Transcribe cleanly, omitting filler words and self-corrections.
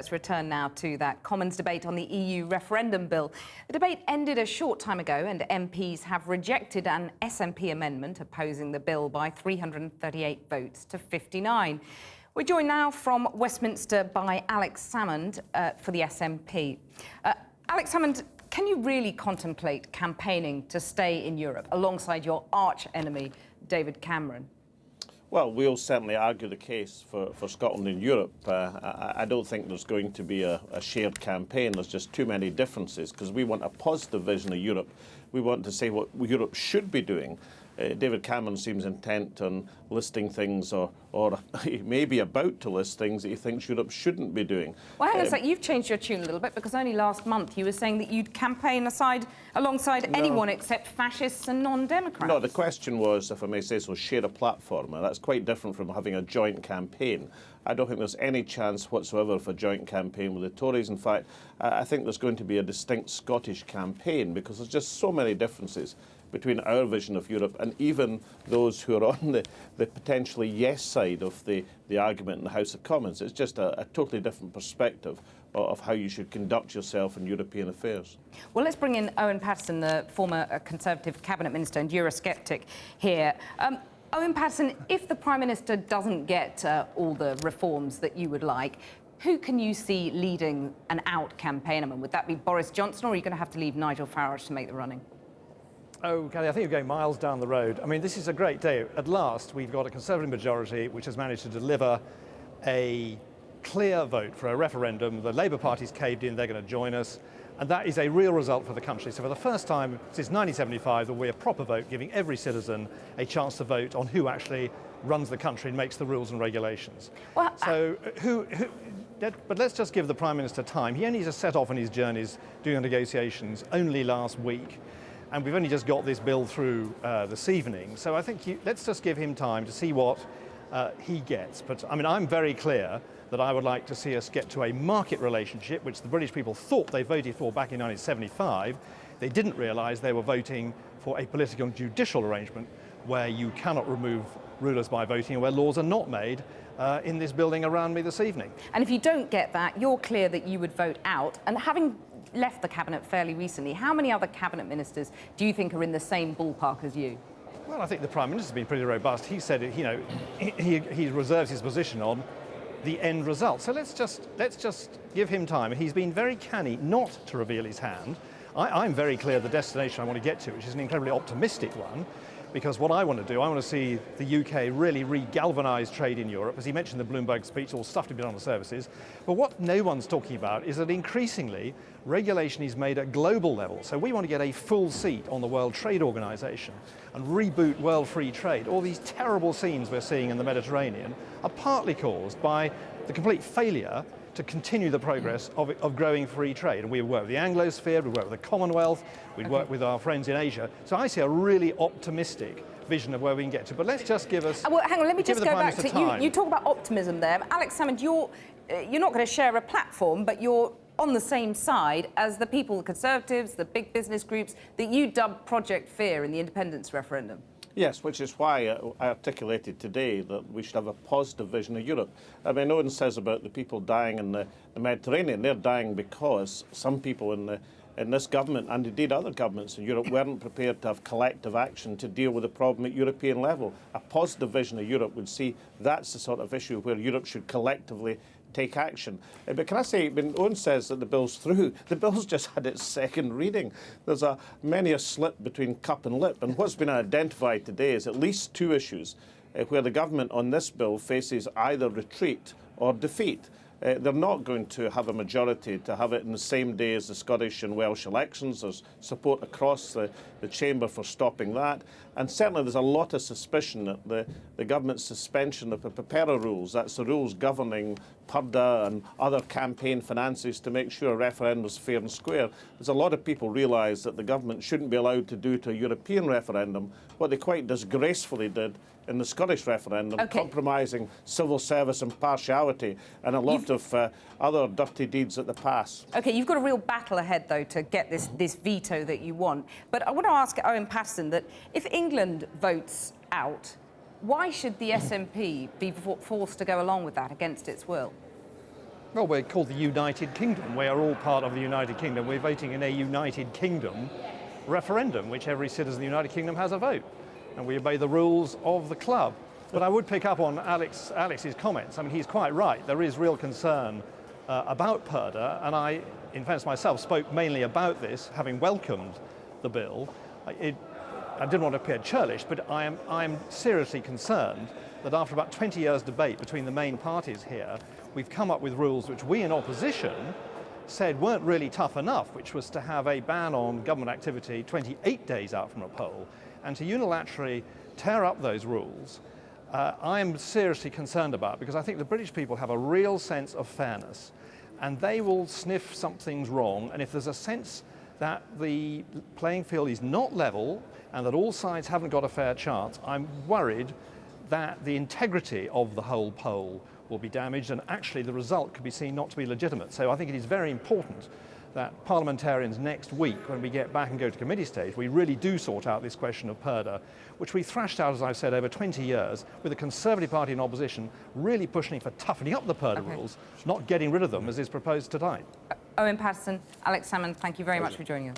Let's return now to that Commons debate on the EU referendum bill. The debate ended a short time ago and MPs have rejected an SNP amendment opposing the bill by 338 votes to 59. We're joined now from Westminster by Alex Salmond for the SNP. Alex Salmond, can you really contemplate campaigning to stay in Europe alongside your arch-enemy, David Cameron? Well, we'll certainly argue the case for Scotland in Europe. I don't think there's going to be a shared campaign. There's just too many differences because we want a positive vision of Europe. We want to say what Europe should be doing. David Cameron seems intent on listing things or he may be about to list things that he thinks Europe shouldn't be doing. Well, hang on a sec, you've changed your tune a little bit because only last month you were saying that you'd campaign alongside anyone except fascists and non-democrats. No, the question was, if I may say so, share a platform, and that's quite different from having a joint campaign. I don't think there's any chance whatsoever of a joint campaign with the Tories. In fact, I think there's going to be a distinct Scottish campaign because there's just so many differences between our vision of Europe and even those who are on the potentially yes side of the argument in the House of Commons. It's just a totally different perspective of how you should conduct yourself in European affairs. Well, let's bring in Owen Paterson, the former Conservative Cabinet Minister and Eurosceptic here. Owen Paterson, if the Prime Minister doesn't get all the reforms that you would like, who can you see leading an out campaign? I mean, would that be Boris Johnson, or are you going to have to leave Nigel Farage to make the running? Oh, Kelly, I think you're going miles down the road. I mean, this is a great day. At last, we've got a Conservative majority which has managed to deliver a clear vote for a referendum. The Labour Party's caved in, they're going to join us. And that is a real result for the country. So for the first time since 1975, there will be a proper vote giving every citizen a chance to vote on who actually runs the country and makes the rules and regulations. Well, so but let's just give the Prime Minister time. He only just set off on his journeys doing the negotiations only last week. And we've only just got this bill through this evening. So I think let's just give him time to see what he gets. But I mean, I'm very clear that I would like to see us get to a market relationship, which the British people thought they voted for back in 1975. They didn't realise they were voting for a political and judicial arrangement where you cannot remove rulers by voting and where laws are not made in this building around me this evening. And if you don't get that, you're clear that you would vote out. And having left the Cabinet fairly recently, how many other Cabinet Ministers do you think are in the same ballpark as you? Well, I think the Prime Minister's been pretty robust. He said, you know, he reserves his position on the end result. So let's just give him time. He's been very canny not to reveal his hand. I'm very clear the destination I want to get to, which is an incredibly optimistic one, because what I want to do, I want to see the UK really re-galvanise trade in Europe. As he mentioned in the Bloomberg speech, all stuff to be done on the services. But what no one's talking about is that increasingly regulation is made at global level. So we want to get a full seat on the World Trade Organization and reboot world free trade. All these terrible scenes we're seeing in the Mediterranean are partly caused by the complete failure to continue the progress of growing free trade. And we work with the Anglosphere, we work with the Commonwealth, we work with our friends in Asia. So I see a really optimistic vision of where we can get to. But let's just give us... Well, hang on, let me just go back to... You talk about optimism there. Alex Salmond, you're not going to share a platform, but you're on the same side as the people, the Conservatives, the big business groups, that you dubbed Project Fear in the independence referendum. Yes, which is why I articulated today that we should have a positive vision of Europe. I mean, Owen says about the people dying in the Mediterranean. They're dying because some people in this government, and indeed other governments in Europe, weren't prepared to have collective action to deal with the problem at European level. A positive vision of Europe would see that's the sort of issue where Europe should collectively take action. But can I say, when Owen says that the bill's through, the bill's just had its second reading. There's many a slip between cup and lip, and what's been identified today is at least two issues where the government on this bill faces either retreat or defeat. They're not going to have a majority to have it in the same day as the Scottish and Welsh elections. There's support across the chamber for stopping that. And certainly there's a lot of suspicion that the government's suspension of the PEPERA rules, that's the rules governing PURDA and other campaign finances to make sure a referendum's fair and square. There's a lot of people realise that the government shouldn't be allowed to do to a European referendum what they quite disgracefully did in the Scottish referendum, compromising civil service impartiality and a lot of other dirty deeds at the pass. OK, you've got a real battle ahead, though, to get this veto that you want. But I want to ask Owen Paterson that if England votes out, why should the SNP be forced to go along with that against its will? Well, we're called the United Kingdom. We are all part of the United Kingdom. We're voting in a United Kingdom referendum, which every citizen of the United Kingdom has a vote. And we obey the rules of the club. But I would pick up on Alex's comments. I mean, he's quite right. There is real concern about Purdah, and I, in fairness myself, spoke mainly about this, having welcomed the bill. I didn't want to appear churlish, but I'm seriously concerned that after about 20 years debate between the main parties here, we've come up with rules which we in opposition said weren't really tough enough, which was to have a ban on government activity 28 days out from a poll, and to unilaterally tear up those rules. I am seriously concerned about, because I think the British people have a real sense of fairness, and they will sniff something's wrong, and if there's a sense that the playing field is not level and that all sides haven't got a fair chance, I'm worried that the integrity of the whole poll will be damaged, and actually the result could be seen not to be legitimate. So I think it is very important that parliamentarians next week, when we get back and go to committee stage, we really do sort out this question of Purdah, which we thrashed out, as I've said, over 20 years, with the Conservative Party in opposition really pushing for toughening up the Purdah rules, not getting rid of them as is proposed tonight. Owen Paterson, Alex Salmond, thank you very much for joining us.